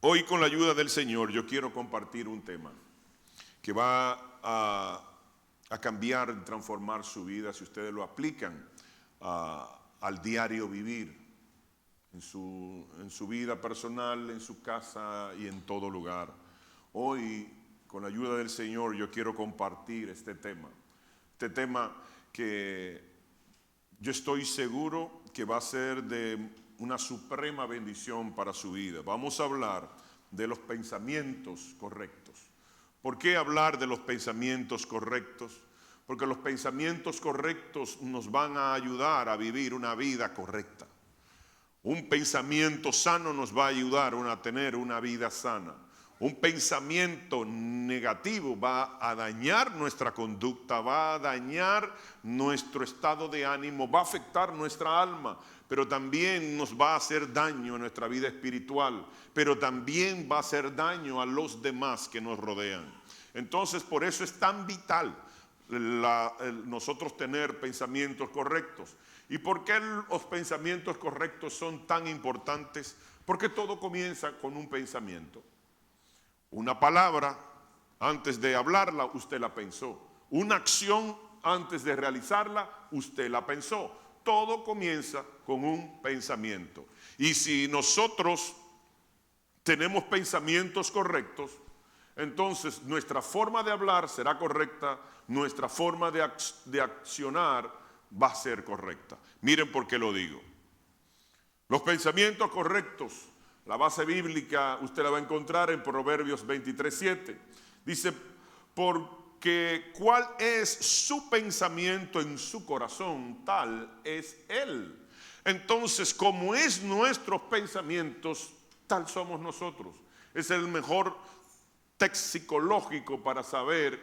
Hoy, con la ayuda del Señor, yo quiero compartir un tema que va a cambiar, transformar su vida si ustedes lo aplican al diario vivir, en su vida personal, en su casa y en todo lugar. Hoy, con la ayuda del Señor, yo quiero compartir este tema que yo estoy seguro que va a ser de una suprema bendición para su vida. Vamos a hablar de los pensamientos correctos. ¿Por qué hablar de los pensamientos correctos? Porque los pensamientos correctos nos van a ayudar a vivir una vida correcta. Un pensamiento sano nos va a ayudar a tener una vida sana. Un pensamiento negativo va a dañar nuestra conducta, va a dañar nuestro estado de ánimo, va a afectar nuestra alma, pero también nos va a hacer daño a nuestra vida espiritual, pero también va a hacer daño a los demás que nos rodean. Entonces, por eso es tan vital nosotros tener pensamientos correctos. ¿Y por qué los pensamientos correctos son tan importantes? Porque todo comienza con un pensamiento. Una palabra, antes de hablarla, usted la pensó. Una acción, antes de realizarla, usted la pensó. Todo comienza con un pensamiento. Y si nosotros tenemos pensamientos correctos, entonces nuestra forma de hablar será correcta, nuestra forma de accionar va a ser correcta. Miren por qué lo digo. Los pensamientos correctos, la base bíblica usted la va a encontrar en Proverbios 23:7. Dice, porque cuál es su pensamiento en su corazón, tal es él. Entonces, como es nuestros pensamientos, tal somos nosotros. Es el mejor test psicológico para saber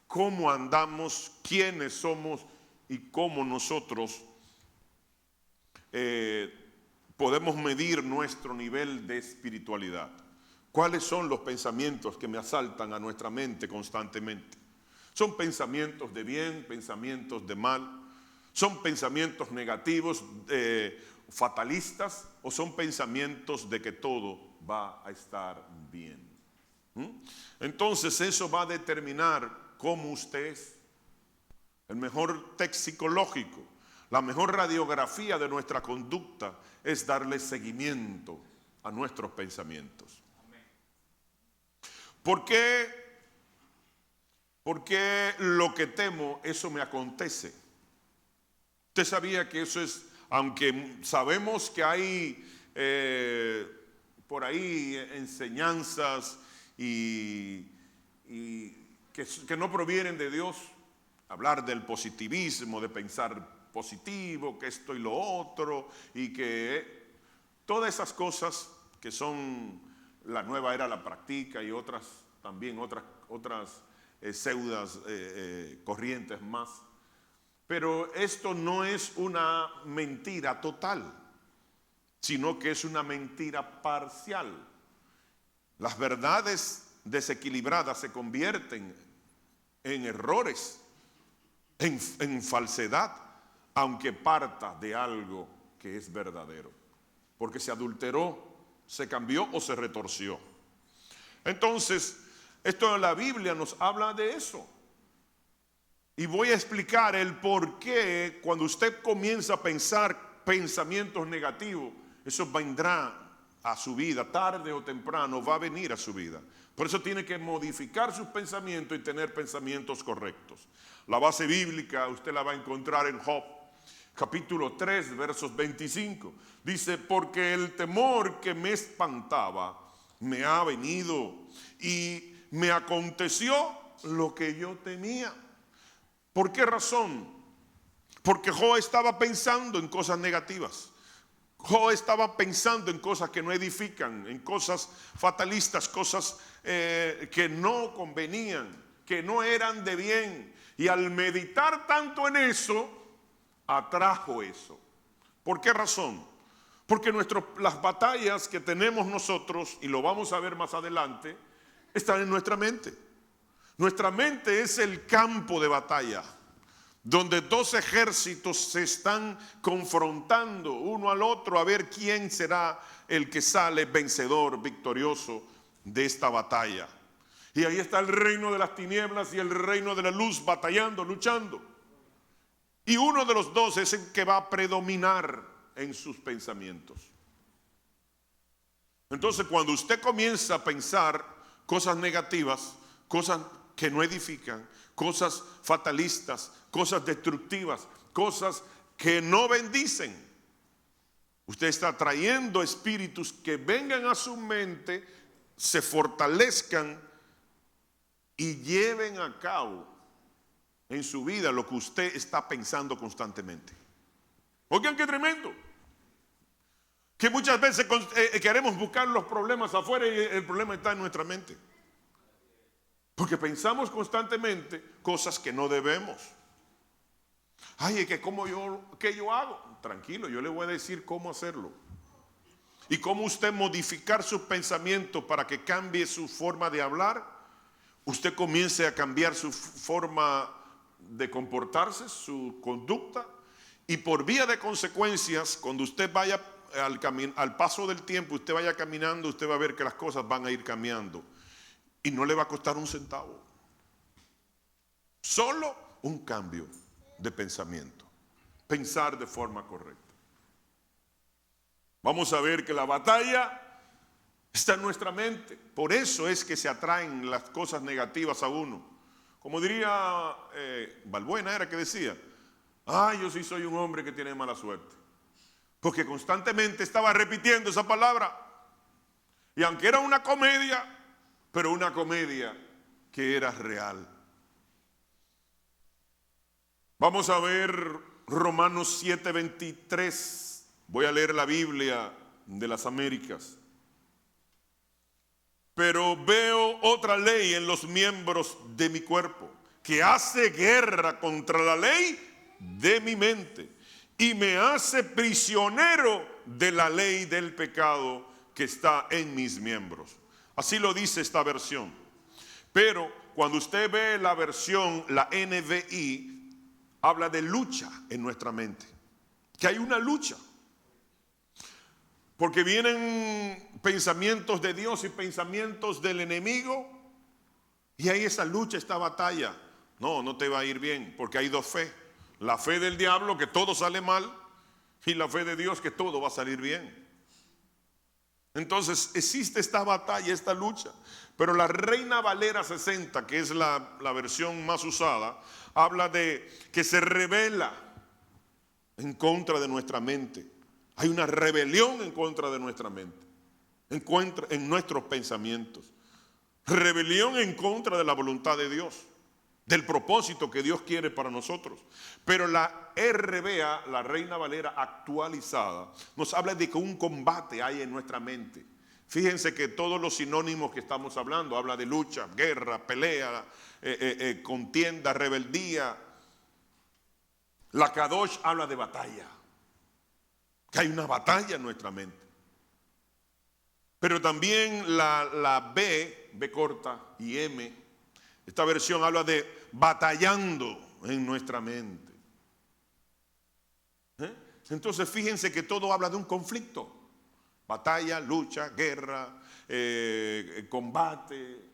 cómo andamos, quiénes somos y cómo nosotros podemos medir nuestro nivel de espiritualidad. ¿Cuáles son los pensamientos que me asaltan a nuestra mente constantemente? ¿Son pensamientos de bien, pensamientos de mal? ¿Son pensamientos negativos, fatalistas? ¿O son pensamientos de que todo va a estar bien? Entonces eso va a determinar cómo usted es. El mejor test psicológico, la mejor radiografía de nuestra conducta es darle seguimiento a nuestros pensamientos. ¿Por qué? Porque lo que temo, eso me acontece. Usted sabía que eso es, aunque sabemos que hay por ahí enseñanzas y que no provienen de Dios, hablar del positivismo, de pensar positivo, que esto y lo otro, y que todas esas cosas que son la nueva era la práctica y otras también, otras pseudas corrientes más. Pero esto no es una mentira total, sino que es una mentira parcial. Las verdades desequilibradas se convierten en errores, en falsedad, aunque parta de algo que es verdadero, porque se adulteró, se cambió o se retorció. Entonces, esto en la Biblia nos habla de eso. Y voy a explicar el por qué cuando usted comienza a pensar pensamientos negativos, eso vendrá a su vida, tarde o temprano va a venir a su vida. Por eso tiene que modificar sus pensamientos y tener pensamientos correctos. La base bíblica usted la va a encontrar en Job, capítulo 3, versos 25. Dice, porque el temor que me espantaba me ha venido y me aconteció lo que yo temía. ¿Por qué razón? Porque Job estaba pensando en cosas negativas. Job estaba pensando en cosas que no edifican, en cosas fatalistas, cosas que no convenían, que no eran de bien. Y al meditar tanto en eso, atrajo eso. ¿Por qué razón? Porque las batallas que tenemos nosotros, y lo vamos a ver más adelante, están en nuestra mente. Nuestra mente es el campo de batalla, donde dos ejércitos se están confrontando uno al otro a ver quién será el que sale vencedor, victorioso de esta batalla. Y ahí está el reino de las tinieblas y el reino de la luz batallando, luchando. Y uno de los dos es el que va a predominar en sus pensamientos. Entonces, cuando usted comienza a pensar cosas negativas, cosas que no edifican, cosas fatalistas, cosas destructivas, cosas que no bendicen, usted está trayendo espíritus que vengan a su mente, se fortalezcan y lleven a cabo en su vida lo que usted está pensando constantemente. Oigan, qué tremendo. Que muchas veces queremos buscar los problemas afuera y el problema está en nuestra mente. Porque pensamos constantemente cosas que no debemos. Ay, es que ¿qué yo hago? Tranquilo, yo le voy a decir cómo hacerlo. Y cómo usted modificar sus pensamientos para que cambie su forma de hablar. Usted comience a cambiar su forma de comportarse, su conducta. Y por vía de consecuencias, cuando usted vaya al paso del tiempo, usted vaya caminando, usted va a ver que las cosas van a ir cambiando. Y no le va a costar un centavo. Solo un cambio de pensamiento. Pensar de forma correcta. Vamos a ver que la batalla está en nuestra mente. Por eso es que se atraen las cosas negativas a uno. Como diría Balbuena, era que decía: yo sí soy un hombre que tiene mala suerte. Porque constantemente estaba repitiendo esa palabra. Y aunque era una comedia, pero una comedia que era real. Vamos a ver Romanos 7:23. Voy a leer la Biblia de las Américas. Pero veo otra ley en los miembros de mi cuerpo, que hace guerra contra la ley de mi mente y me hace prisionero de la ley del pecado que está en mis miembros. Así lo dice esta versión. Pero cuando usted ve la versión, la NVI, habla de lucha en nuestra mente. Que hay una lucha. Porque vienen pensamientos de Dios y pensamientos del enemigo. Y hay esa lucha, esta batalla. No te va a ir bien, porque hay dos fe. La fe del diablo, que todo sale mal, y la fe de Dios, que todo va a salir bien. Entonces existe esta batalla, esta lucha. Pero la Reina Valera 60, que es la versión más usada, habla de que se rebela en contra de nuestra mente. Hay una rebelión en contra de nuestra mente, en nuestros pensamientos. Rebelión en contra de la voluntad de Dios, del propósito que Dios quiere para nosotros. Pero la RVA, la Reina Valera actualizada, nos habla de que un combate hay en nuestra mente. Fíjense que todos los sinónimos que estamos hablando, habla de lucha, guerra, pelea, contienda, rebeldía. La Kadosh habla de batalla. Que hay una batalla en nuestra mente. Pero también la B corta y M, esta versión habla de batallando en nuestra mente. Entonces fíjense que todo habla de un conflicto. Batalla, lucha, guerra, combate.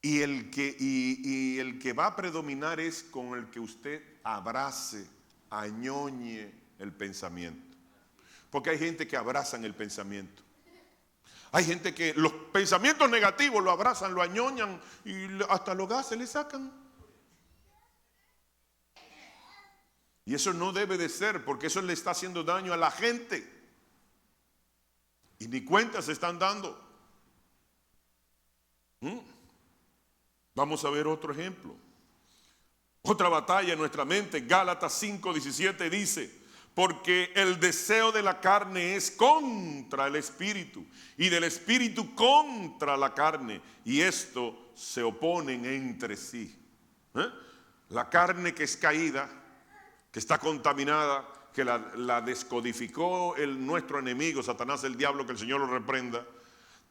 Y el que va a predominar es con el que usted abrace, añoñe el pensamiento. Porque hay gente que abrazan el pensamiento. Hay gente que los pensamientos negativos lo abrazan, lo añoñan y hasta los gases le sacan. Y eso no debe de ser, porque eso le está haciendo daño a la gente. Y ni cuenta se están dando. Vamos a ver otro ejemplo. Otra batalla en nuestra mente. Gálatas 5:17 dice: porque el deseo de la carne es contra el espíritu, y del espíritu contra la carne, y esto se oponen entre sí. La carne que es caída, que está contaminada, que la descodificó nuestro enemigo, Satanás, el diablo, que el Señor lo reprenda,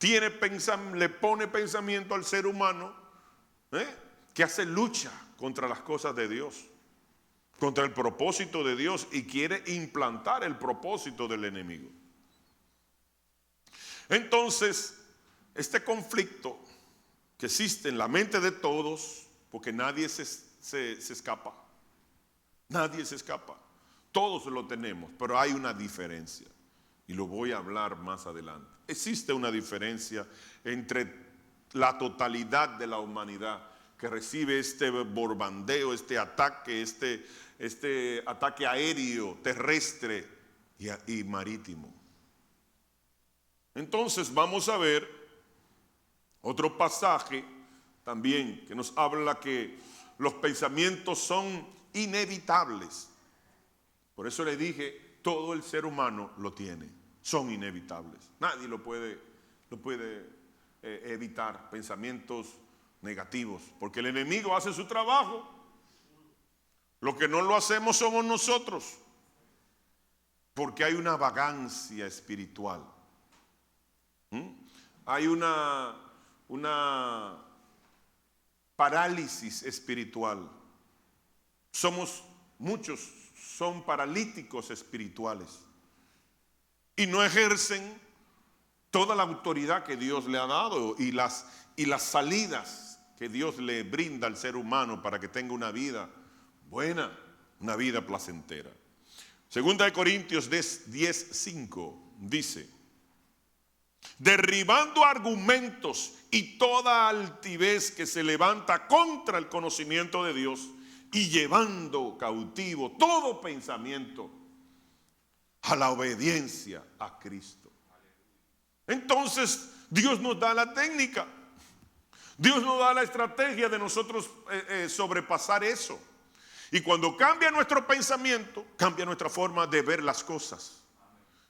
le pone pensamiento al ser humano, que hace lucha contra las cosas de Dios. contra el propósito de Dios y quiere implantar el propósito del enemigo. Entonces, este conflicto que existe en la mente de todos, porque nadie se escapa, nadie se escapa, todos lo tenemos, pero hay una diferencia y lo voy a hablar más adelante. Existe una diferencia entre la totalidad de la humanidad que recibe este bombardeo, este ataque aéreo, terrestre y marítimo. Entonces vamos a ver otro pasaje también que nos habla que los pensamientos son inevitables. Por eso le dije, todo el ser humano lo tiene, son inevitables. Nadie lo puede evitar, pensamientos negativos, porque el enemigo hace su trabajo. Lo que no lo hacemos somos nosotros, porque hay una vagancia espiritual. Hay una parálisis espiritual. Muchos son paralíticos espirituales y no ejercen toda la autoridad que Dios le ha dado y las salidas que Dios le brinda al ser humano para que tenga una vida buena, una vida placentera. Segunda de Corintios 10:5 dice: derribando argumentos y toda altivez que se levanta contra el conocimiento de Dios y llevando cautivo todo pensamiento a la obediencia a Cristo. Entonces Dios nos da la técnica, Dios nos da la estrategia de nosotros sobrepasar eso. Y cuando cambia nuestro pensamiento, cambia nuestra forma de ver las cosas,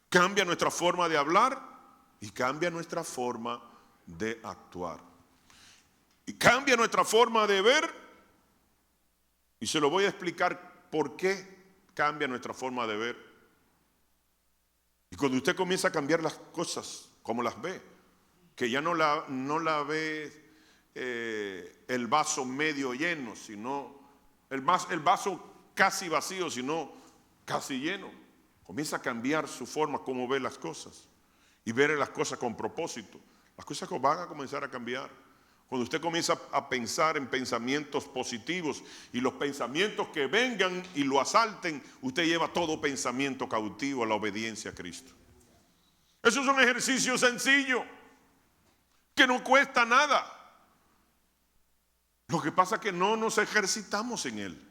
cambia nuestra forma de hablar y cambia nuestra forma de actuar. Y cambia nuestra forma de ver, y se lo voy a explicar por qué cambia nuestra forma de ver. Y cuando usted comienza a cambiar las cosas como las ve, que ya no la ve el vaso medio lleno, sino el vaso casi vacío, sino casi lleno. Comienza a cambiar su forma como ve las cosas y ver las cosas con propósito. Las cosas van a comenzar a cambiar. Cuando usted comienza a pensar en pensamientos positivos y los pensamientos que vengan y lo asalten, usted lleva todo pensamiento cautivo a la obediencia a Cristo. Eso es un ejercicio sencillo que no cuesta nada. Lo que pasa es que no nos ejercitamos en él.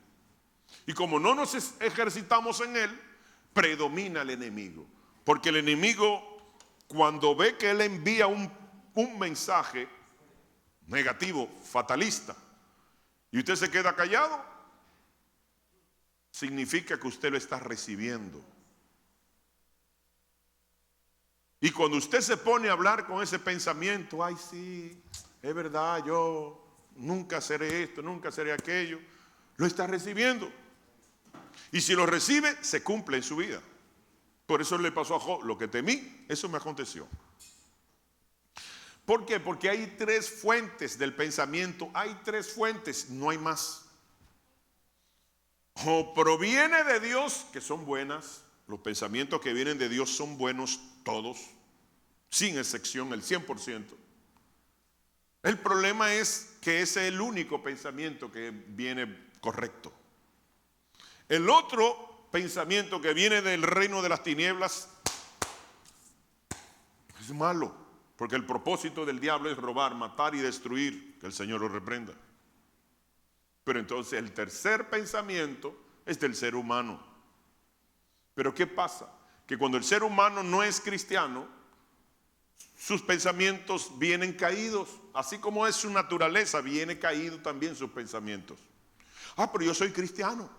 Y como no nos ejercitamos en él, predomina el enemigo. Porque el enemigo, cuando ve que él envía un mensaje negativo, fatalista, y usted se queda callado, significa que usted lo está recibiendo. Y cuando usted se pone a hablar con ese pensamiento, ay sí, es verdad, yo nunca seré esto, nunca seré aquello, lo está recibiendo. Y si lo recibe, se cumple en su vida. Por eso le pasó a Job: lo que temí, eso me aconteció. ¿Por qué? Porque hay tres fuentes del pensamiento, hay tres fuentes, no hay más. O proviene de Dios, que son buenas, los pensamientos que vienen de Dios son buenos todos, sin excepción, el 100%. El problema es que ese es el único pensamiento que viene correcto. El otro pensamiento que viene del reino de las tinieblas es malo, porque el propósito del diablo es robar, matar y destruir. Que el Señor lo reprenda. Pero entonces el tercer pensamiento es del ser humano. Pero ¿qué pasa? Que cuando el ser humano no es cristiano, sus pensamientos vienen caídos. Así como es su naturaleza, viene caído también sus pensamientos. Ah, pero yo soy cristiano.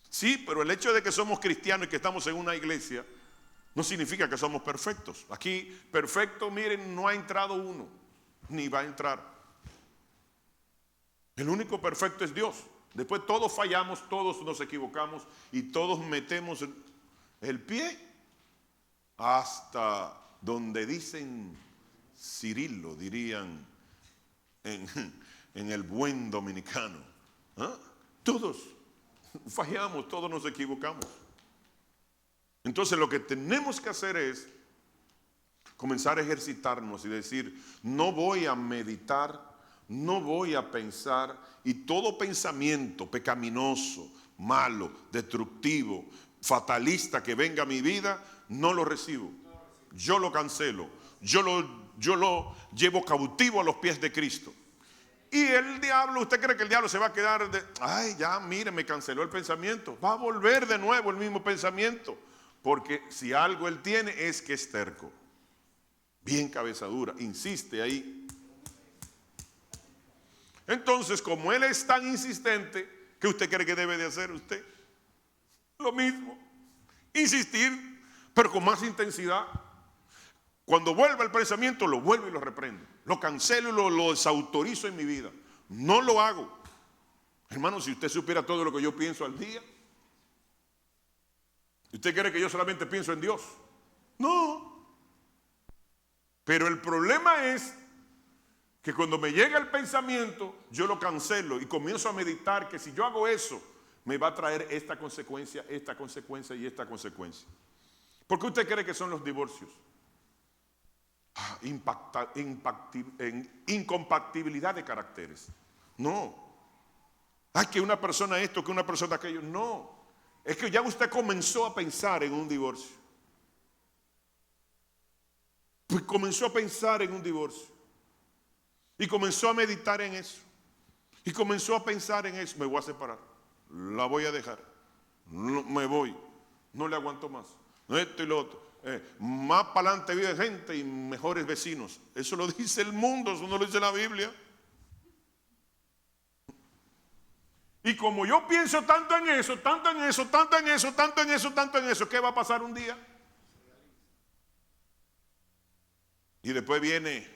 Sí, pero el hecho de que somos cristianos y que estamos en una iglesia no significa que somos perfectos. Aquí perfecto, miren, no ha entrado uno, ni va a entrar. El único perfecto es Dios. Después todos fallamos, todos nos equivocamos y todos metemos el pie hasta donde dicen Cirilo, dirían en el buen dominicano. ¿Ah? Todos Fallamos, todos nos equivocamos. Entonces lo que tenemos que hacer es comenzar a ejercitarnos y decir, no voy a meditar, no voy a pensar, y todo pensamiento pecaminoso, malo, destructivo, fatalista que venga a mi vida, no lo recibo. Yo lo cancelo, yo lo llevo cautivo a los pies de Cristo. Y el diablo, ¿usted cree que el diablo se va a quedar ay, ya, mire, me canceló el pensamiento? Va a volver de nuevo el mismo pensamiento. Porque si algo él tiene es que es terco, bien cabezadura, insiste ahí. Entonces, como él es tan insistente, ¿qué usted cree que debe de hacer usted? Lo mismo, insistir, pero con más intensidad. Cuando vuelva el pensamiento, lo vuelvo y lo reprendo, lo cancelo y lo desautorizo en mi vida. No lo hago. Hermano, si usted supiera todo lo que yo pienso al día, ¿usted cree que yo solamente pienso en Dios? No. Pero el problema es que cuando me llega el pensamiento, yo lo cancelo y comienzo a meditar que si yo hago eso, me va a traer esta consecuencia y esta consecuencia. ¿Por qué usted cree que son los divorcios? Incompatibilidad de caracteres. No. Ay, que una persona esto, que una persona aquello. No. Es que ya usted comenzó a pensar en un divorcio. Pues comenzó a pensar en un divorcio. Y comenzó a meditar en eso. Y comenzó a pensar en eso. Me voy a separar. La voy a dejar. No, me voy. No le aguanto más. Esto y lo otro. Más para adelante vive gente y mejores vecinos. Eso lo dice el mundo, eso no lo dice la Biblia. Y como yo pienso tanto en eso, ¿qué va a pasar un día? Y después viene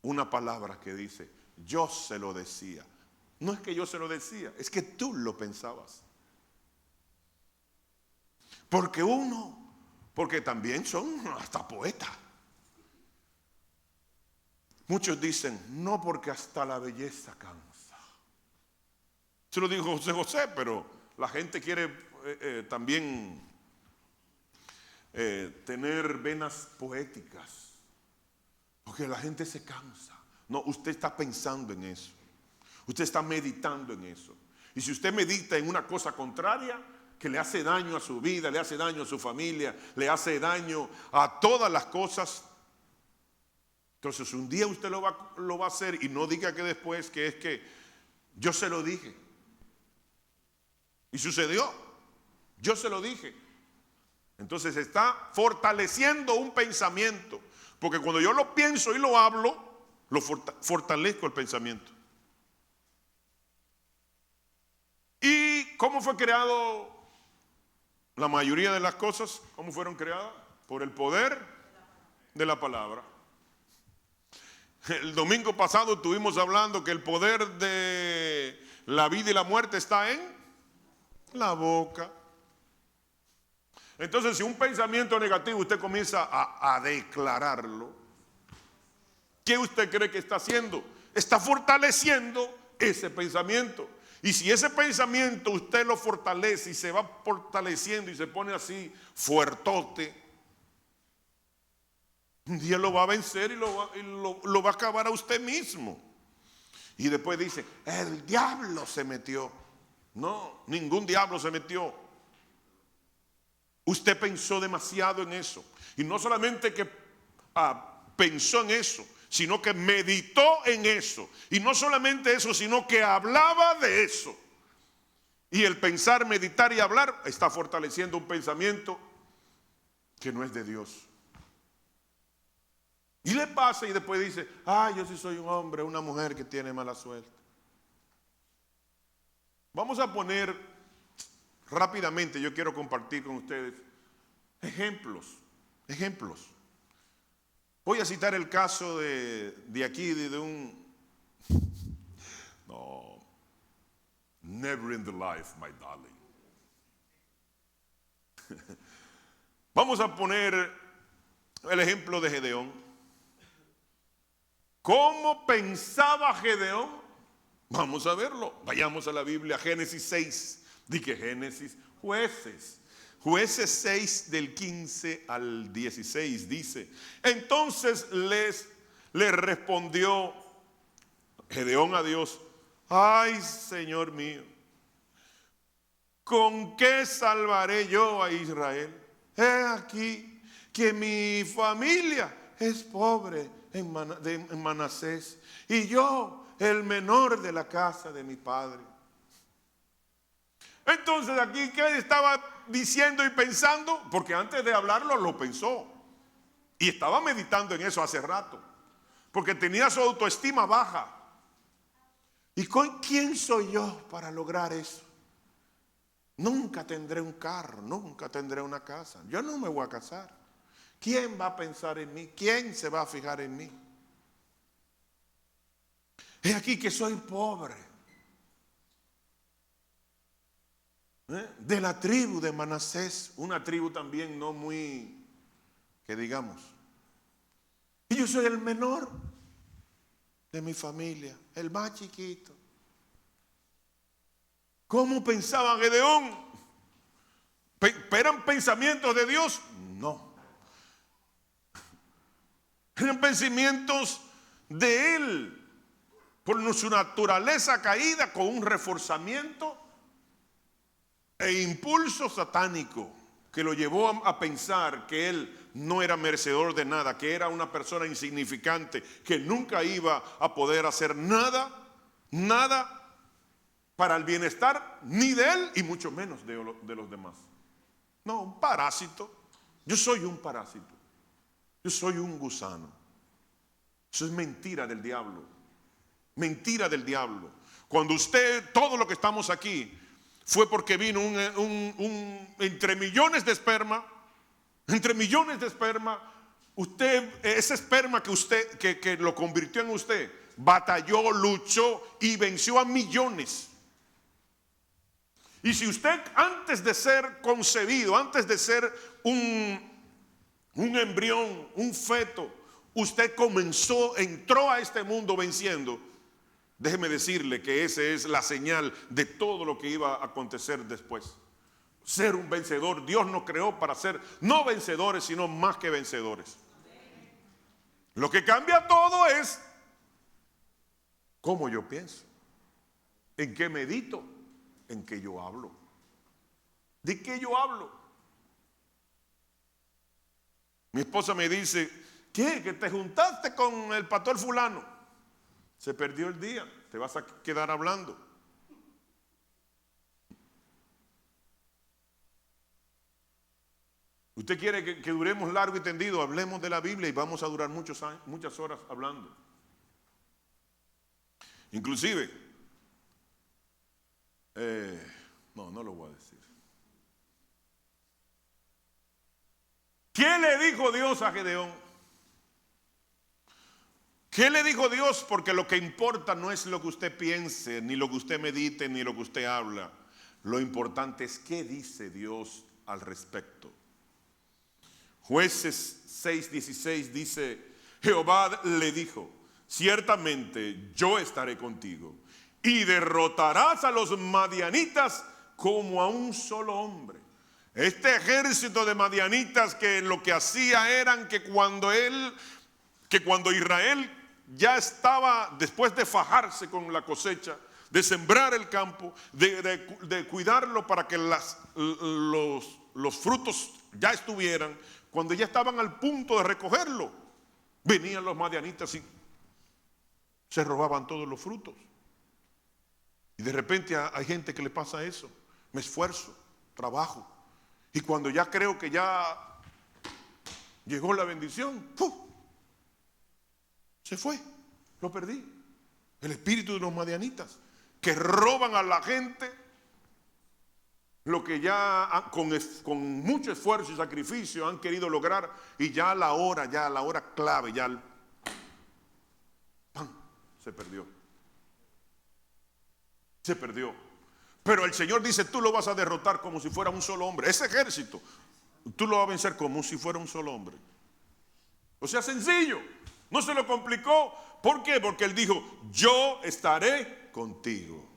una palabra que dice, yo se lo decía. No es que yo se lo decía, es que tú lo pensabas. Porque también son hasta poetas. Muchos dicen, no, porque hasta la belleza cansa. Se lo dijo José, pero la gente quiere también tener venas poéticas. Porque la gente se cansa. No, usted está pensando en eso. Usted está meditando en eso. Y si usted medita en una cosa contraria, que le hace daño a su vida, le hace daño a su familia, le hace daño a todas las cosas, entonces un día usted lo va a hacer y no diga que después que es que yo se lo dije. Y sucedió. Yo se lo dije. Entonces está fortaleciendo un pensamiento. Porque cuando yo lo pienso y lo hablo, lo fortalezco el pensamiento. ¿Y cómo fue creado la mayoría de las cosas? ¿Cómo fueron creadas? Por el poder de la palabra. El domingo pasado estuvimos hablando que el poder de la vida y la muerte está en la boca. Entonces, si un pensamiento negativo usted comienza a declararlo, ¿qué usted cree que está haciendo? Está fortaleciendo ese pensamiento. Y si ese pensamiento usted lo fortalece y se va fortaleciendo y se pone así fuertote, un día lo va a vencer y lo va a acabar a usted mismo. Y después dice, el diablo se metió. No, ningún diablo se metió. Usted pensó demasiado en eso. Y no solamente que pensó en eso, sino que meditó en eso. Y no solamente eso, sino que hablaba de eso. Y el pensar, meditar y hablar está fortaleciendo un pensamiento que no es de Dios. Y le pasa y después dice, yo sí soy un hombre, una mujer que tiene mala suerte. Vamos a poner rápidamente, yo quiero compartir con ustedes ejemplos. Voy a citar el caso de aquí, de un... No, never in the life, my darling. Vamos a poner el ejemplo de Gedeón. ¿Cómo pensaba Gedeón? Vamos a verlo. Vayamos a la Biblia, Génesis 6. Dije Génesis, Jueces. Jueces 6 del 15 al 16 dice: entonces le respondió Gedeón a Dios: ay, Señor mío, ¿con qué salvaré yo a Israel? He aquí que mi familia es pobre en Manasés, y yo el menor de la casa de mi padre. Entonces aquí, ¿qué estaba diciendo y pensando? Porque antes de hablarlo lo pensó. Y estaba meditando en eso hace rato. Porque tenía su autoestima baja. ¿Y quién soy yo para lograr eso? Nunca tendré un carro, nunca tendré una casa. Yo no me voy a casar. ¿Quién va a pensar en mí? ¿Quién se va a fijar en mí? Es aquí que soy pobre. De la tribu de Manasés, una tribu también no muy, que digamos. Y yo soy el menor de mi familia, el más chiquito. ¿Cómo pensaba Gedeón? ¿Eran pensamientos de Dios? No. Eran pensamientos de él, por su naturaleza caída, con un reforzamiento e impulso satánico que lo llevó a pensar que él no era merecedor de nada, que era una persona insignificante, que nunca iba a poder hacer nada para el bienestar ni de él y mucho menos de los demás. No, un parásito. Yo soy un parásito. Yo soy un gusano. Eso es mentira del diablo. Mentira del diablo. Cuando todo lo que estamos aquí, fue porque vino entre millones de esperma, ese esperma que lo convirtió en usted, batalló, luchó y venció a millones. Y si usted antes de ser concebido, antes de ser un embrión, un feto, usted entró a este mundo venciendo, déjeme decirle que esa es la señal de todo lo que iba a acontecer después. Ser un vencedor. Dios nos creó para ser no vencedores, sino más que vencedores. Lo que cambia todo es cómo yo pienso, en qué medito, en qué yo hablo. ¿De qué yo hablo? Mi esposa me dice: ¿qué? ¿Que te juntaste con el pastor fulano? Se perdió el día, te vas a quedar hablando. Usted quiere que duremos largo y tendido, hablemos de la Biblia y vamos a durar muchas horas hablando. Inclusive, no lo voy a decir. ¿Qué le dijo Dios a Gedeón? ¿Qué le dijo Dios? Porque lo que importa no es lo que usted piense, ni lo que usted medite, ni lo que usted habla. Lo importante es qué dice Dios al respecto. Jueces 6:16 dice: Jehová le dijo: ciertamente yo estaré contigo y derrotarás a los madianitas como a un solo hombre. Este ejército de madianitas, que lo que hacía eran que cuando Israel ya estaba, después de fajarse con la cosecha, de sembrar el campo, de cuidarlo para que los frutos ya estuvieran, cuando ya estaban al punto de recogerlo, venían los madianitas y se robaban todos los frutos. Y de repente hay gente que le pasa eso. Me esfuerzo, trabajo, y cuando ya creo que ya llegó la bendición, ¡puf!, se fue, lo perdí. El espíritu de los madianitas, que roban a la gente lo que ya con mucho esfuerzo y sacrificio han querido lograr, y ya a la hora clave, ¡pam!, se perdió. Se perdió. Pero el Señor dice: tú lo vas a derrotar como si fuera un solo hombre. Ese ejército, tú lo vas a vencer como si fuera un solo hombre. O sea, sencillo. No se lo complicó. ¿Por qué? Porque Él dijo: yo estaré contigo.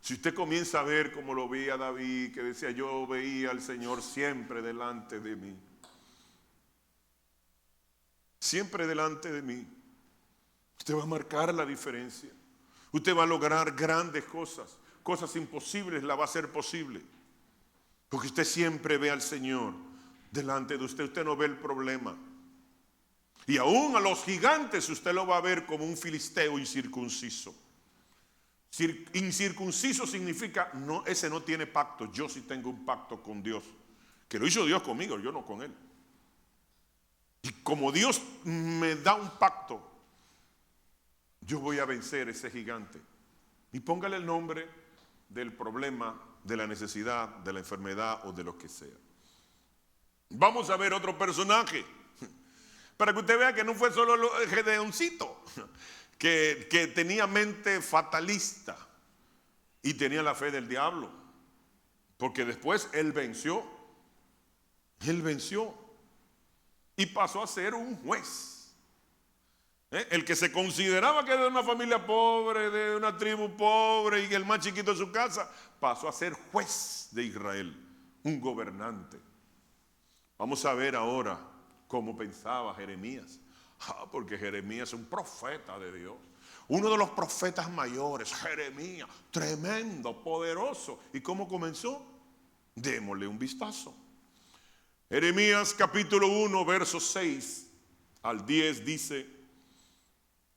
Si usted comienza a ver como lo veía David, que decía, yo veía al Señor siempre delante de mí. Siempre delante de mí. Usted va a marcar la diferencia. Usted va a lograr grandes cosas. Cosas imposibles las va a hacer posible. Porque usted siempre ve al Señor delante de usted. Usted no ve el problema. Y aún a los gigantes usted lo va a ver como un filisteo incircunciso. Incircunciso significa, no, ese no tiene pacto. Yo sí tengo un pacto con Dios. Que lo hizo Dios conmigo, yo no con él. Y como Dios me da un pacto, yo voy a vencer ese gigante. Y póngale el nombre del problema, de la necesidad, de la enfermedad o de lo que sea. Vamos a ver otro personaje. Para que usted vea que no fue solo el Gedeoncito. Que tenía mente fatalista y tenía la fe del diablo, porque después él venció y pasó a ser un juez. El que se consideraba que era de una familia pobre, de una tribu pobre y el más chiquito de su casa, pasó a ser juez de Israel, un gobernante. Vamos a ver ahora cómo pensaba Jeremías. Porque Jeremías es un profeta de Dios. Uno de los profetas mayores, Jeremías, tremendo, poderoso. ¿Y cómo comenzó? Démosle un vistazo. Jeremías capítulo 1, versos 6 al 10 dice: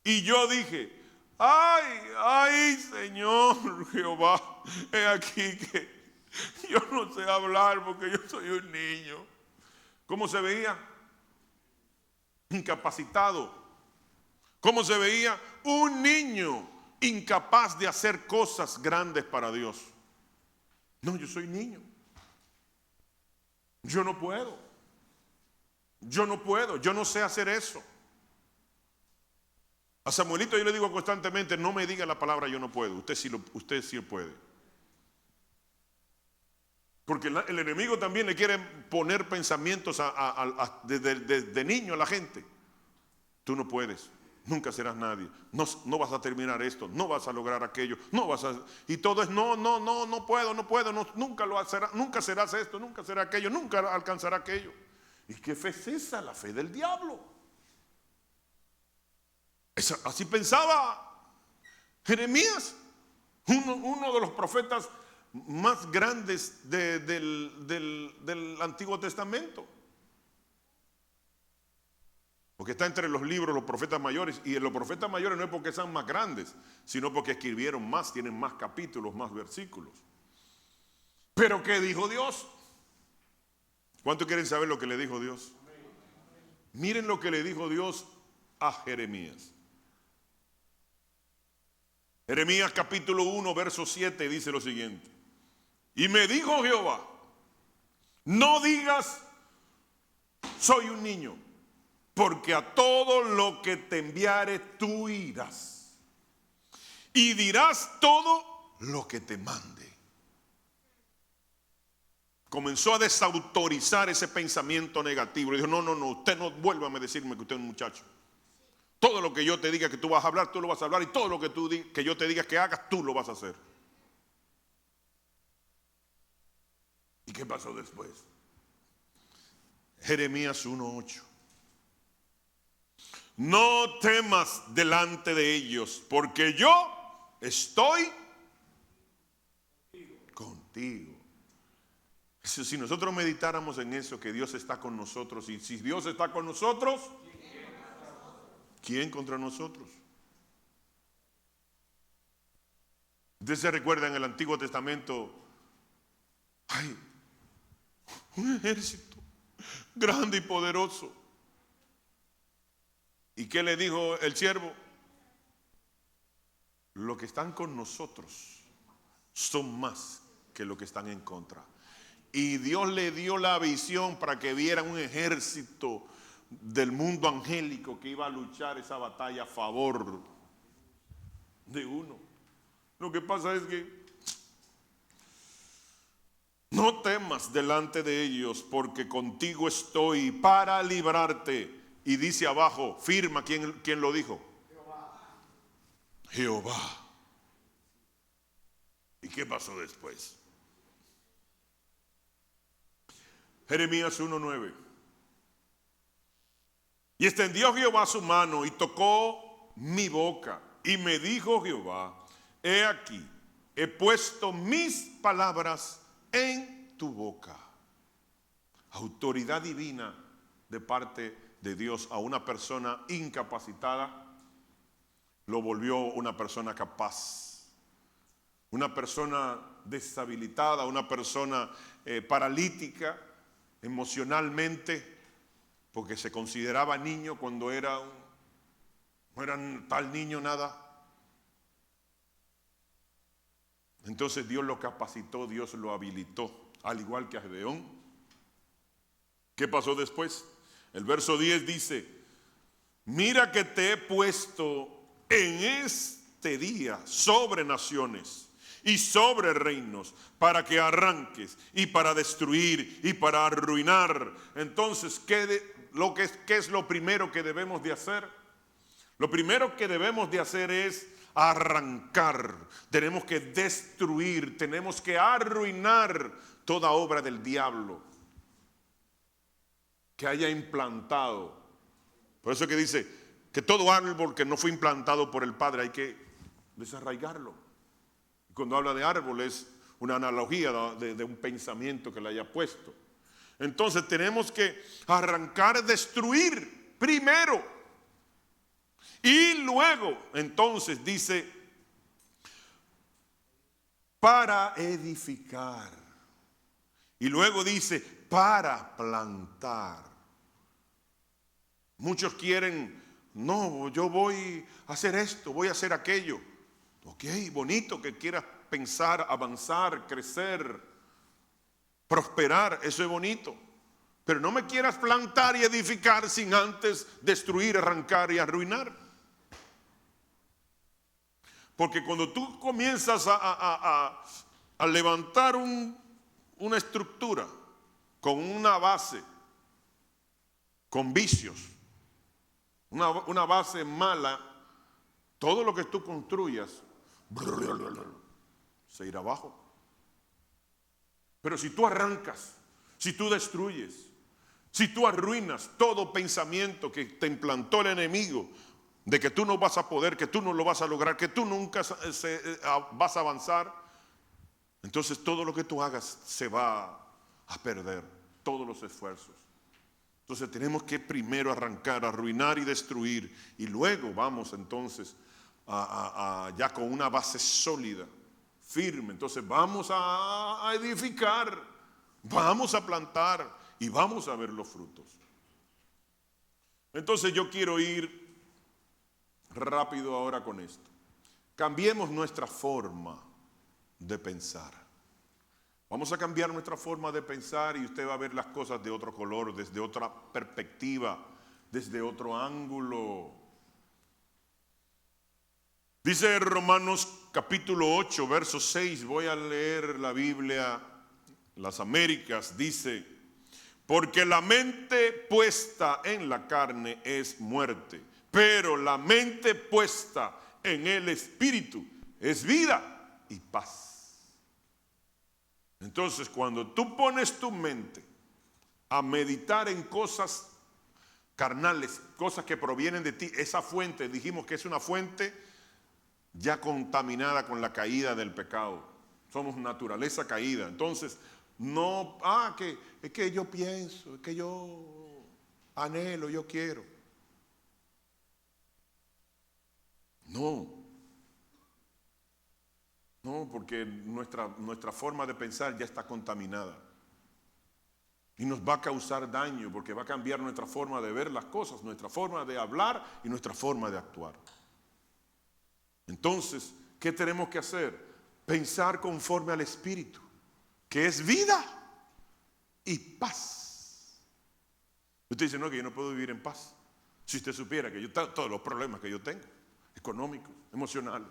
y yo dije, ay, Señor Jehová, he aquí que yo no sé hablar porque yo soy un niño. ¿Cómo se veía? Incapacitado. ¿Cómo se veía? Un niño incapaz de hacer cosas grandes para Dios. No, yo soy niño. Yo no puedo, yo no sé hacer eso. A Samuelito yo le digo constantemente, no me diga la palabra yo no puedo, usted sí puede. Porque el enemigo también le quiere poner pensamientos de niño a la gente. Tú no puedes, nunca serás nadie, no vas a terminar esto, no vas a lograr aquello, y todo es no puedo, nunca lo harás, nunca serás esto, nunca será aquello, nunca alcanzará aquello. ¿Y qué fe es esa? La fe del diablo. Así pensaba Jeremías, uno de los profetas más grandes del Antiguo Testamento. Porque está entre los libros los profetas mayores. Y los profetas mayores no es porque sean más grandes, sino porque escribieron más, tienen más capítulos, más versículos. Pero ¿qué dijo Dios? ¿Cuántos quieren saber lo que le dijo Dios? Miren lo que le dijo Dios a Jeremías. Jeremías capítulo 1, verso 7 dice lo siguiente: y me dijo Jehová, no digas soy un niño, porque a todo lo que te enviare tú irás y dirás todo lo que te mande. Comenzó a desautorizar ese pensamiento negativo. Le dijo, no, usted no vuelva a decirme que usted es un muchacho. Todo lo que yo te diga que tú vas a hablar, tú lo vas a hablar, y todo lo que yo te diga que hagas, tú lo vas a hacer. ¿Y qué pasó después? Jeremías 1:8. No temas delante de ellos, porque yo estoy contigo. Si nosotros meditáramos en eso, que Dios está con nosotros, y si Dios está con nosotros, ¿quién contra nosotros? Ustedes se recuerdan en el Antiguo Testamento, hay un ejército grande y poderoso. ¿Y qué le dijo el siervo? Los que están con nosotros son más que los que están en contra. Y Dios le dio la visión para que viera un ejército del mundo angélico que iba a luchar esa batalla a favor de uno. Lo que pasa es que no temas delante de ellos, porque contigo estoy para librarte. Y dice abajo, firma, ¿quién lo dijo? Jehová. ¿Y qué pasó después? Jeremías 1:9. Y extendió Jehová su mano y tocó mi boca. Y me dijo Jehová: he aquí, he puesto mis palabras en tu boca. Autoridad divina de parte de Dios a una persona incapacitada lo volvió una persona capaz. Una persona deshabilitada, una persona paralítica emocionalmente, porque se consideraba niño cuando no era tal niño nada. Entonces Dios lo capacitó, Dios lo habilitó, al igual que a Gedeón. ¿Qué pasó después? El verso 10 dice: mira que te he puesto en este día sobre naciones y sobre reinos, para que arranques y para destruir y para arruinar. Entonces, ¿qué es lo primero que debemos de hacer? Lo primero que debemos de hacer es arrancar. Tenemos que destruir, tenemos que arruinar toda obra del diablo que haya implantado. Por eso que dice que todo árbol que no fue implantado por el Padre hay que desarraigarlo. Cuando habla de árbol es una analogía de un pensamiento que le haya puesto. Entonces tenemos que arrancar, destruir primero. Y luego, entonces dice, para edificar. Y luego dice, para plantar. Muchos quieren, no, yo voy a hacer esto, voy a hacer aquello. Ok, bonito que quieras pensar, avanzar, crecer, prosperar, eso es bonito. Pero no me quieras plantar y edificar sin antes destruir, arrancar y arruinar. Porque cuando tú comienzas a levantar una estructura con una base, con vicios, una base mala, todo lo que tú construyas se irá abajo. Pero si tú arrancas, si tú destruyes, si tú arruinas todo pensamiento que te implantó el enemigo, de que tú no vas a poder, que tú no lo vas a lograr, que tú nunca vas a avanzar, entonces todo lo que tú hagas se va a perder, todos los esfuerzos. Entonces tenemos que primero arrancar, arruinar y destruir, y luego vamos entonces ya con una base sólida, firme. Entonces vamos a edificar, vamos a plantar y vamos a ver los frutos. Entonces yo quiero ir rápido ahora con esto. Cambiemos nuestra forma de pensar. Vamos a cambiar nuestra forma de pensar y usted va a ver las cosas de otro color, desde otra perspectiva, desde otro ángulo. Dice Romanos capítulo 8, verso 6, voy a leer la Biblia, las Américas, dice: porque la mente puesta en la carne es muerte, pero la mente puesta en el Espíritu es vida y paz. Entonces, cuando tú pones tu mente a meditar en cosas carnales, cosas que provienen de ti, esa fuente, dijimos que es una fuente ya contaminada con la caída del pecado. Somos naturaleza caída. Entonces, no, es que yo pienso, es que yo anhelo, yo quiero. No, porque nuestra forma de pensar ya está contaminada. Y nos va a causar daño porque va a cambiar nuestra forma de ver las cosas, nuestra forma de hablar y nuestra forma de actuar. Entonces, ¿qué tenemos que hacer? Pensar conforme al Espíritu, que es vida y paz. Usted dice, no, que yo no puedo vivir en paz. Si usted supiera que todos los problemas que yo tengo, económicos, emocionales,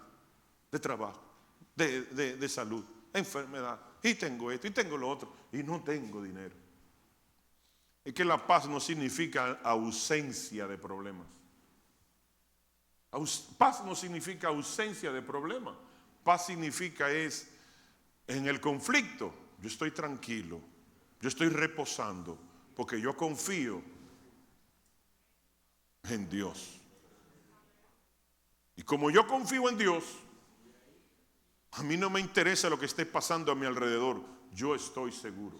de trabajo, de salud, enfermedad, y tengo esto, y tengo lo otro, y no tengo dinero. Es que la paz no significa ausencia de problemas. Paz no significa ausencia de problema. Paz significa es en el conflicto. Yo estoy tranquilo, yo estoy reposando, porque yo confío en Dios. Y como yo confío en Dios, a mí no me interesa lo que esté pasando a mi alrededor. Yo estoy seguro,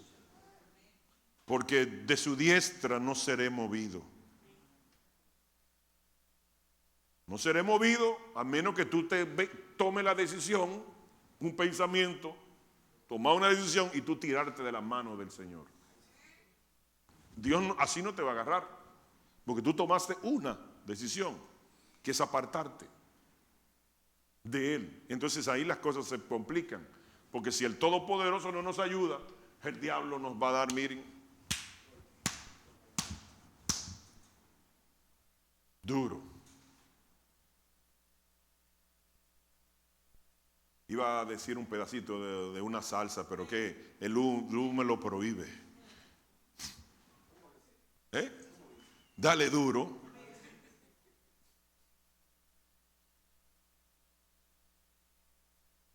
porque de su diestra no seré movido. No seré movido a menos que tú tomes la decisión, un pensamiento, tomar una decisión y tú tirarte de la mano del Señor. Dios así no te va a agarrar, porque tú tomaste una decisión, que es apartarte de Él. Entonces ahí las cosas se complican, porque si el Todopoderoso no nos ayuda, el diablo nos va a dar, miren, duro. Iba a decir un pedacito de una salsa, pero que el Lu me lo prohíbe. Dale duro.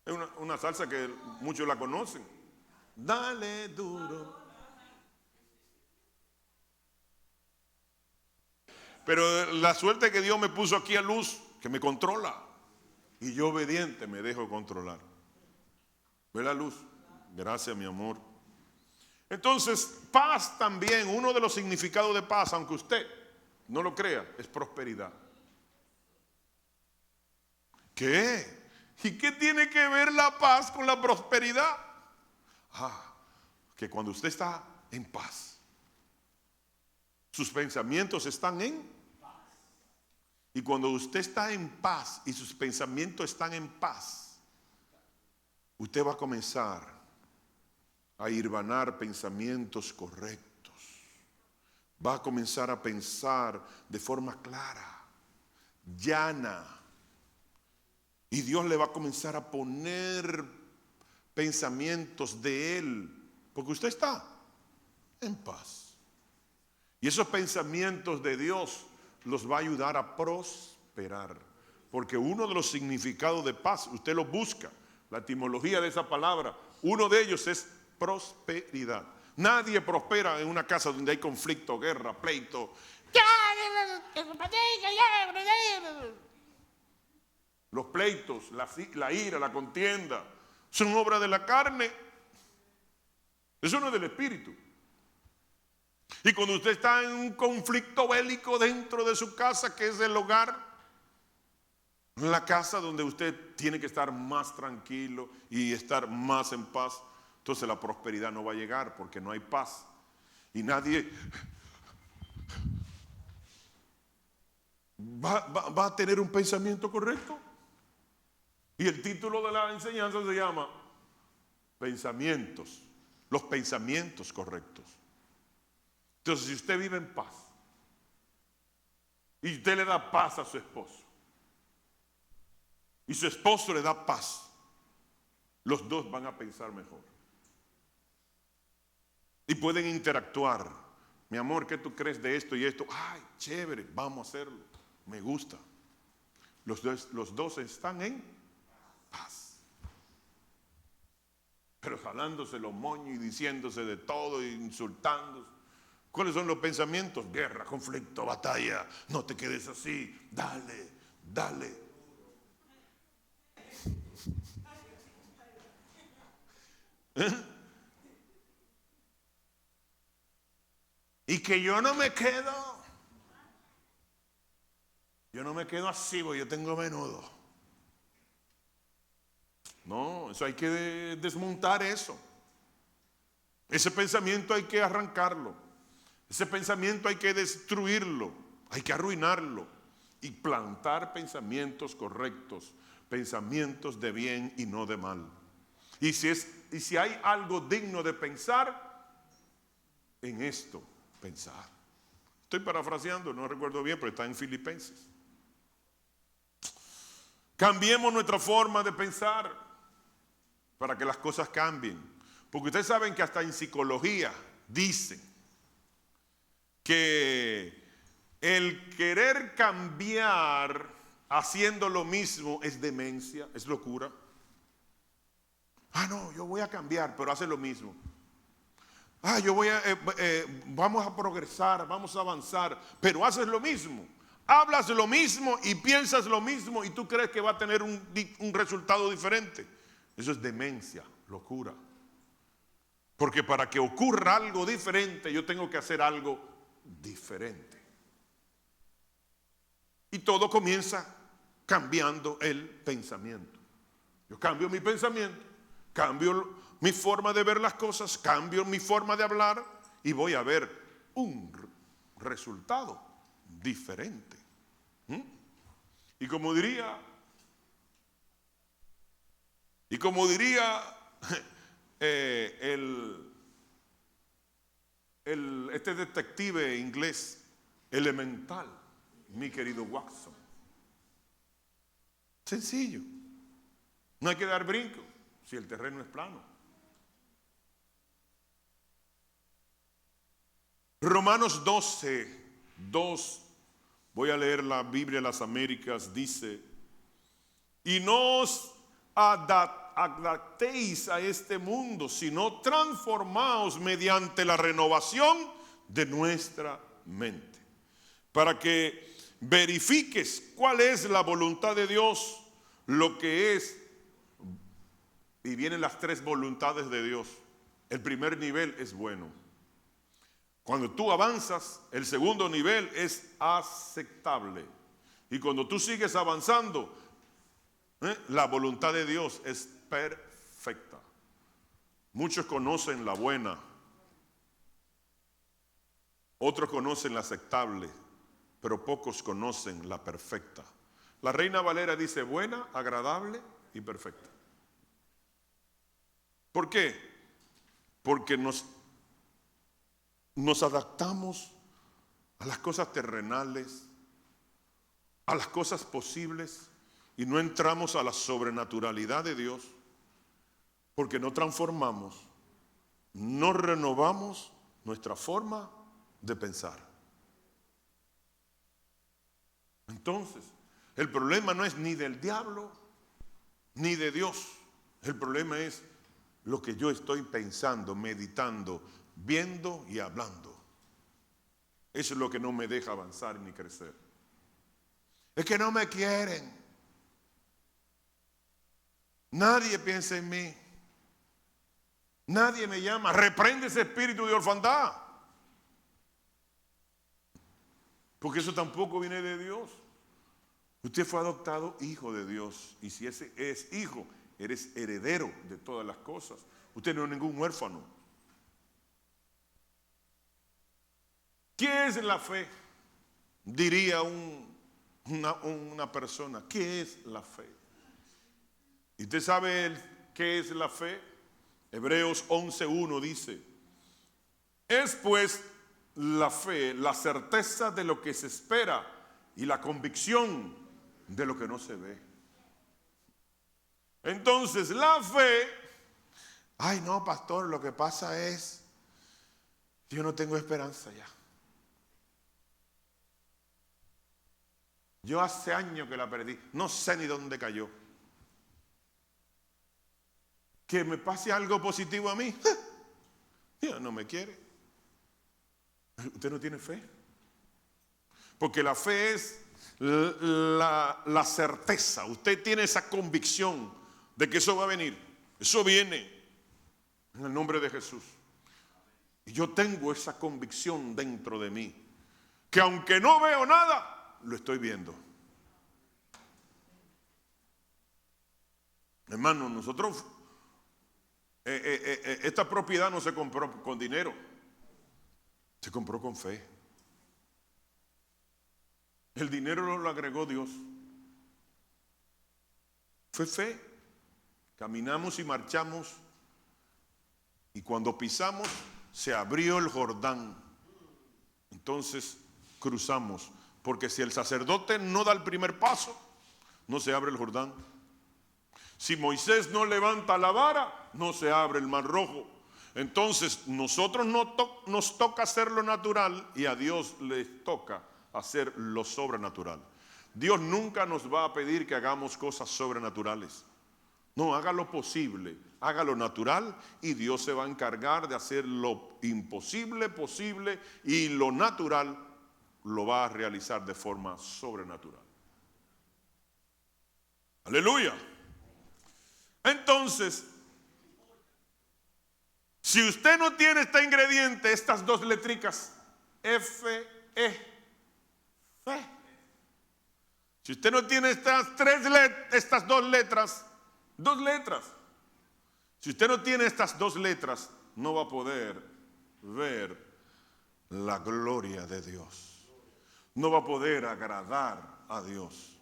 Es una salsa que muchos la conocen. Dale duro. Pero la suerte que Dios me puso aquí a Luz, que me controla. Y yo obediente me dejo controlar. ¿Verdad, Luz? Gracias, mi amor. Entonces, paz también, uno de los significados de paz, aunque usted no lo crea, es prosperidad. ¿Qué? ¿Y qué tiene que ver la paz con la prosperidad? Que cuando usted está en paz, sus pensamientos están en paz. Y cuando usted está en paz y sus pensamientos están en paz, usted va a comenzar a hirvanar pensamientos correctos. Va a comenzar a pensar de forma clara, llana. Y Dios le va a comenzar a poner pensamientos de Él, porque usted está en paz. Y esos pensamientos de Dios los va a ayudar a prosperar. Porque uno de los significados de paz, usted lo busca, la etimología de esa palabra, uno de ellos es prosperidad. Nadie prospera en una casa donde hay conflicto, guerra, pleito. Los pleitos, la ira, la contienda, son obra de la carne. Eso no es del espíritu. Y cuando usted está en un conflicto bélico dentro de su casa, que es el hogar, la casa donde usted tiene que estar más tranquilo y estar más en paz, entonces la prosperidad no va a llegar porque no hay paz. Y nadie va a tener un pensamiento correcto. Y el título de la enseñanza se llama Pensamientos, los pensamientos correctos. Entonces, si usted vive en paz y usted le da paz a su esposo y su esposo le da paz, los dos van a pensar mejor y pueden interactuar. Mi amor, ¿qué tú crees de esto y esto? Ay, chévere, vamos a hacerlo, me gusta. Los dos están en paz, pero jalándose los moños y diciéndose de todo e insultándose. ¿Cuáles son los pensamientos? Guerra, conflicto, batalla. No te quedes así. Dale, dale. Y que yo no me quedo así, porque yo tengo menudo. No, eso hay que desmontar eso. Ese pensamiento hay que arrancarlo. Ese pensamiento hay que destruirlo, hay que arruinarlo y plantar pensamientos correctos, pensamientos de bien y no de mal. Y si hay algo digno de pensar, en esto pensar. Estoy parafraseando, no recuerdo bien, pero está en Filipenses. Cambiemos nuestra forma de pensar para que las cosas cambien. Porque ustedes saben que hasta en psicología dicen que el querer cambiar haciendo lo mismo es demencia, es locura. No, yo voy a cambiar, pero hace lo mismo. Vamos a progresar, vamos a avanzar, pero haces lo mismo. Hablas lo mismo y piensas lo mismo y tú crees que va a tener un resultado diferente. Eso es demencia, locura. Porque para que ocurra algo diferente, yo tengo que hacer algo diferente. Y todo comienza cambiando el pensamiento. Yo cambio mi pensamiento, cambio mi forma de ver las cosas, cambio mi forma de hablar y voy a ver un resultado diferente. Y como diría este detective inglés elemental, mi querido Watson, sencillo, no hay que dar brinco si el terreno es plano. Romanos 12:2, voy a leer la Biblia de las Américas, dice: y no os adaptéis a este mundo, sino transformaos mediante la renovación de nuestra mente, para que verifiques cuál es la voluntad de Dios, lo que es, y vienen las tres voluntades de Dios. El primer nivel es bueno. Cuando tú avanzas, el segundo nivel es aceptable. Y cuando tú sigues avanzando, la voluntad de Dios es perfecta. Muchos conocen la buena, otros conocen la aceptable, pero pocos conocen la perfecta. La Reina Valera dice buena, agradable y perfecta. ¿Por qué? Porque nos adaptamos a las cosas terrenales, a las cosas posibles, y no entramos a la sobrenaturalidad de Dios, porque no transformamos, no renovamos nuestra forma de pensar. Entonces, el problema no es ni del diablo ni de Dios. El problema es lo que yo estoy pensando, meditando, viendo y hablando. Eso es lo que no me deja avanzar ni crecer. Es que no me quieren. Nadie piensa en mí. Nadie me llama. Reprende ese espíritu de orfandad. Porque eso tampoco viene de Dios. Usted fue adoptado hijo de Dios. Y si ese es hijo, eres heredero de todas las cosas. Usted no es ningún huérfano. ¿Qué es la fe? Diría una persona. ¿Qué es la fe? ¿Y usted sabe qué es la fe? Hebreos 11:1 dice: es pues la fe, la certeza de lo que se espera y la convicción de lo que no se ve. Entonces la fe, ay no, pastor, lo que pasa es, yo no tengo esperanza ya. Yo hace años que la perdí, no sé ni dónde cayó. Que me pase algo positivo a mí, Dios no me quiere. Usted no tiene fe. Porque la fe es la certeza. Usted tiene esa convicción de que eso va a venir. Eso viene en el nombre de Jesús. Y yo tengo esa convicción dentro de mí, que aunque no veo nada, lo estoy viendo. Hermano, nosotros esta propiedad no se compró con dinero, se compró con fe. El dinero lo agregó Dios. Fue fe. Caminamos y marchamos, y cuando pisamos se abrió el Jordán. Entonces cruzamos, porque si el sacerdote no da el primer paso, no se abre el Jordán. Si Moisés no levanta la vara, no se abre el Mar Rojo. Entonces nosotros nos toca hacer lo natural y a Dios le toca hacer lo sobrenatural. Dios nunca nos va a pedir que hagamos cosas sobrenaturales. No, haga lo posible, haga lo natural y Dios se va a encargar de hacer lo imposible posible y lo natural lo va a realizar de forma sobrenatural. Aleluya. Entonces, si usted no tiene este ingrediente, estas dos letricas, F, E, fe. Si usted no tiene estas dos letras, si usted no tiene estas dos letras, no va a poder ver la gloria de Dios. No va a poder agradar a Dios.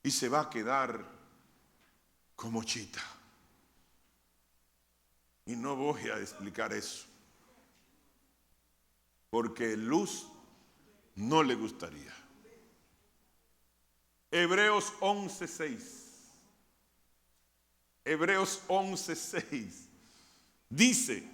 Y se va a quedar como chita. Y no voy a explicar eso, porque Luz no le gustaría. Hebreos 11:6. Hebreos 11:6 dice: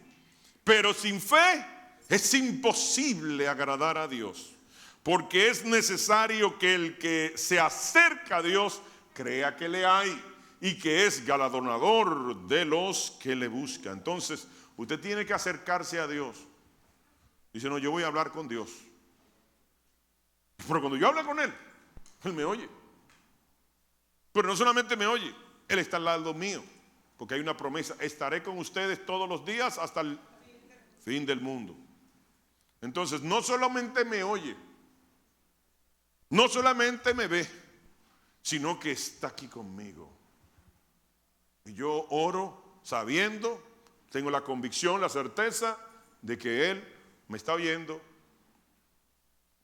pero sin fe es imposible agradar a Dios, porque es necesario que el que se acerca a Dios crea que le hay y que es galardonador de los que le buscan. Entonces, usted tiene que acercarse a Dios. Dice: no, yo voy a hablar con Dios. Pero cuando yo hablo con Él, Él me oye. Pero no solamente me oye, Él está al lado mío, porque hay una promesa: estaré con ustedes todos los días hasta el fin del mundo. Entonces, no solamente me oye, no solamente me ve, sino que está aquí conmigo. Y yo oro sabiendo, tengo la convicción, la certeza de que Él me está oyendo,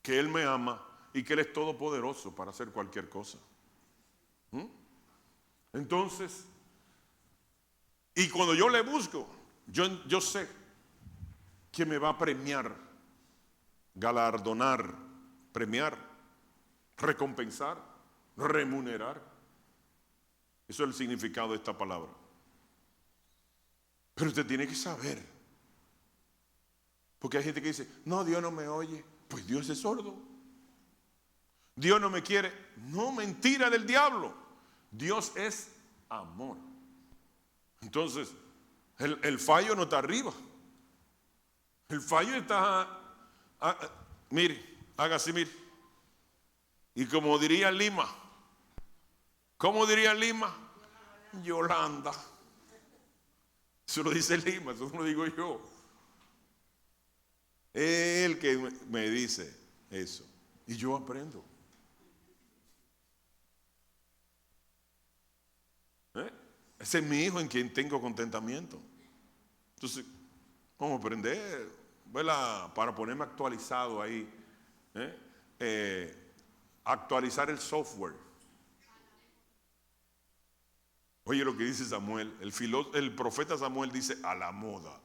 que Él me ama y que Él es todopoderoso para hacer cualquier cosa. Entonces, y cuando yo le busco, yo sé que me va a premiar, galardonar, premiar, recompensar, remunerar. Eso es el significado de esta palabra. Pero usted tiene que saber, porque hay gente que dice: no, Dios no me oye. Pues Dios es sordo. Dios no me quiere. No, mentira del diablo. Dios es amor. Entonces, el fallo no está arriba. El fallo está, mire, haga así, mire. Y como diría Lima, Yolanda. Eso lo dice Lima, eso no lo digo yo. Él que me dice eso. Y yo aprendo. Ese es mi hijo en quien tengo contentamiento. Entonces, vamos a aprender, ¿verdad? Para ponerme actualizado ahí. Actualizar el software. Oye lo que dice Samuel. El profeta Samuel dice: a la moda.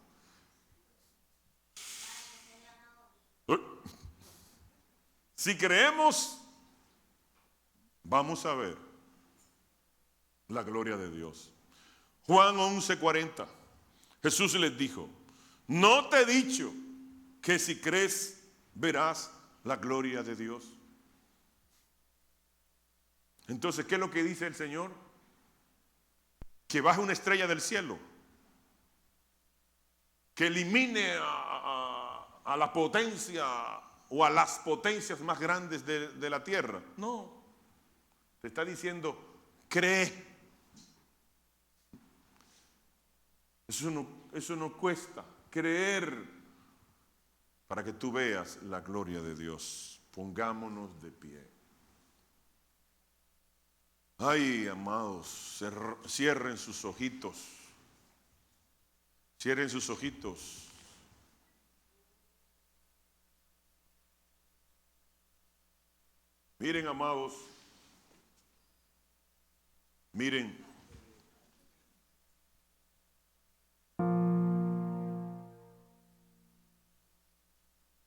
Si creemos, vamos a ver la gloria de Dios. Juan 11:40. Jesús les dijo: ¿no te he dicho que si crees verás la gloria de Dios? Entonces, ¿qué es lo que dice el Señor? Que baje una estrella del cielo, que elimine a la potencia o a las potencias más grandes de la tierra. No, te está diciendo: cree. Eso no cuesta, creer, para que tú veas la gloria de Dios. Pongámonos de pie. Ay, amados, cierren sus ojitos. Cierren sus ojitos. Miren, amados. Miren.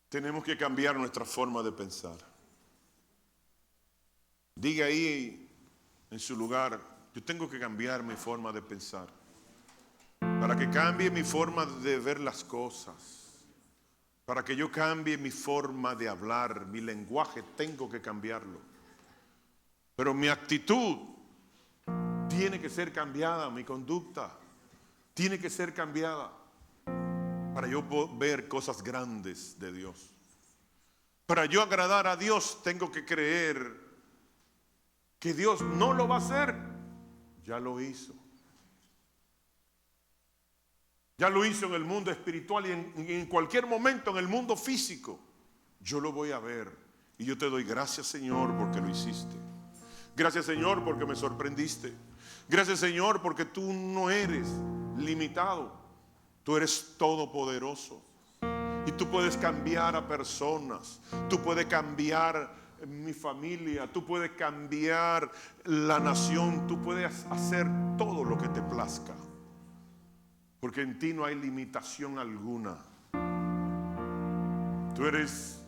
Tenemos que cambiar nuestra forma de pensar. Diga ahí en su lugar: yo tengo que cambiar mi forma de pensar. Para que cambie mi forma de ver las cosas, para que yo cambie mi forma de hablar, mi lenguaje, tengo que cambiarlo. Pero mi actitud tiene que ser cambiada, mi conducta tiene que ser cambiada para yo ver cosas grandes de Dios. Para yo agradar a Dios tengo que creer que Dios no lo va a hacer. Ya lo hizo. Ya lo hizo en el mundo espiritual y en cualquier momento en el mundo físico. Yo lo voy a ver. Y yo te doy gracias, Señor, porque lo hiciste. Gracias, Señor, porque me sorprendiste. Gracias, Señor, porque tú no eres limitado. Tú eres todopoderoso. Y tú puedes cambiar a personas. Tú puedes cambiar mi familia. Tú puedes cambiar la nación. Tú puedes hacer todo lo que te plazca. Porque en ti no hay limitación alguna. Tú eres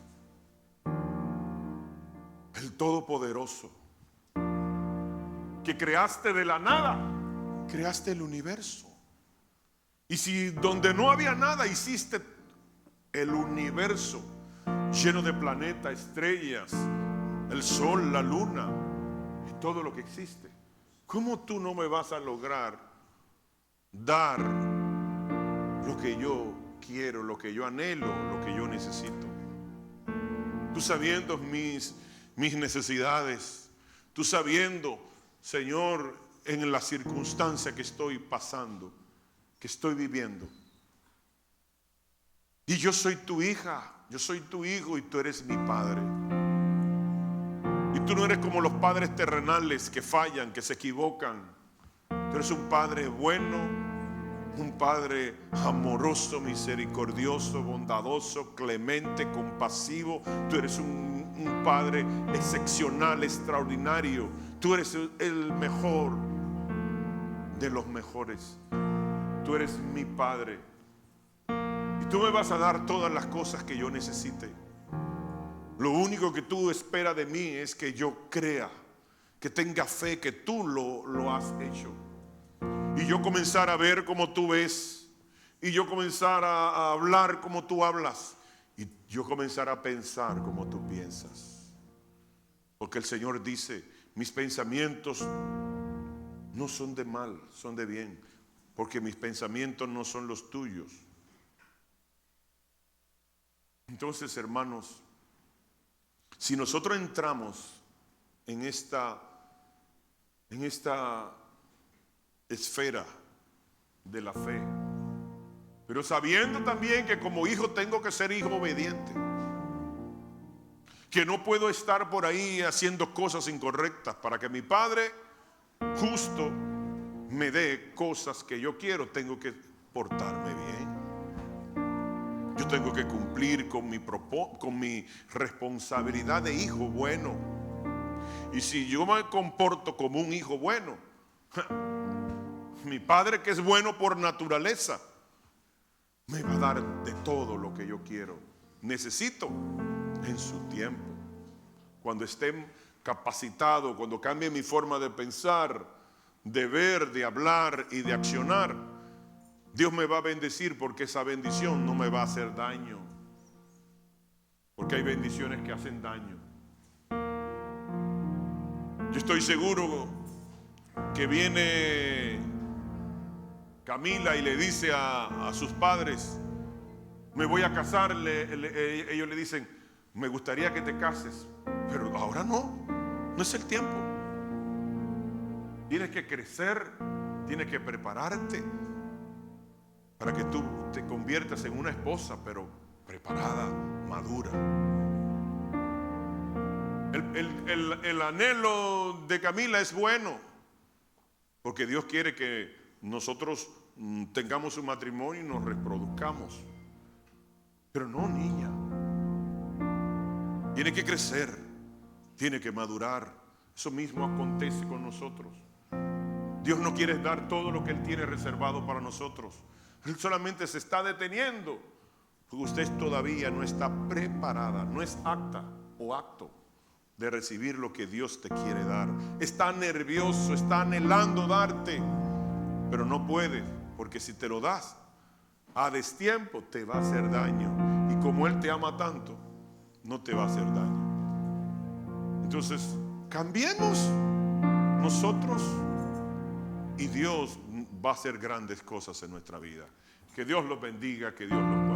el Todopoderoso, que creaste de la nada, creaste el universo. Y si donde no había nada hiciste el universo lleno de planetas, estrellas, el sol, la luna y todo lo que existe, ¿cómo tú no me vas a lograr dar lo que yo quiero, lo que yo anhelo, lo que yo necesito? Tú sabiendo mis necesidades, tú sabiendo, Señor, en la circunstancia que estoy pasando, que estoy viviendo. Y yo soy tu hija, yo soy tu hijo y tú eres mi padre. Y tú no eres como los padres terrenales que fallan, que se equivocan. Tú eres un padre bueno, un padre amoroso, misericordioso, bondadoso, clemente, compasivo. Tú eres un padre excepcional, extraordinario. Tú eres el mejor de los mejores. Tú eres mi padre. Y tú me vas a dar todas las cosas que yo necesite. Lo único que tú esperas de mí es que yo crea, que tenga fe, que tú lo has hecho. Y yo comenzar a ver como tú ves. Y yo comenzar a hablar como tú hablas. Y yo comenzar a pensar como tú piensas. Porque el Señor dice, mis pensamientos no son de mal, son de bien. Porque mis pensamientos no son los tuyos. Entonces, hermanos, si nosotros entramos en esta esfera de la fe, pero sabiendo también que como hijo tengo que ser hijo obediente, que no puedo estar por ahí haciendo cosas incorrectas para que mi Padre justo me dé cosas que yo quiero. Tengo que portarme bien. Yo tengo que cumplir con mi responsabilidad de hijo bueno. Y si yo me comporto como un hijo bueno, mi Padre, que es bueno por naturaleza, me va a dar de todo lo que yo quiero, necesito, en su tiempo. Cuando esté capacitado, cuando cambie mi forma de pensar, de ver, de hablar y de accionar, Dios me va a bendecir, porque esa bendición no me va a hacer daño. Porque hay bendiciones que hacen daño. Yo estoy seguro que viene Camila y le dice a sus padres, me voy a casar. Ellos le dicen, me gustaría que te cases, pero ahora no es el tiempo. Tienes que crecer, tienes que prepararte para que tú te conviertas en una esposa, pero preparada, madura. El anhelo de Camila es bueno, porque Dios quiere que nosotros tengamos un matrimonio y nos reproduzcamos. Pero no, niña. Tiene que crecer, tiene que madurar. Eso mismo acontece con nosotros. Dios no quiere dar todo lo que Él tiene reservado para nosotros. Él solamente se está deteniendo porque usted todavía no está preparada, no es apta o apto de recibir lo que Dios te quiere dar. Está nervioso, está anhelando darte, pero no puede, porque si te lo das a destiempo te va a hacer daño. Y como Él te ama tanto, no te va a hacer daño. Entonces, Cambiemos nosotros y Dios va a hacer grandes cosas en nuestra vida. Que Dios los bendiga, que Dios los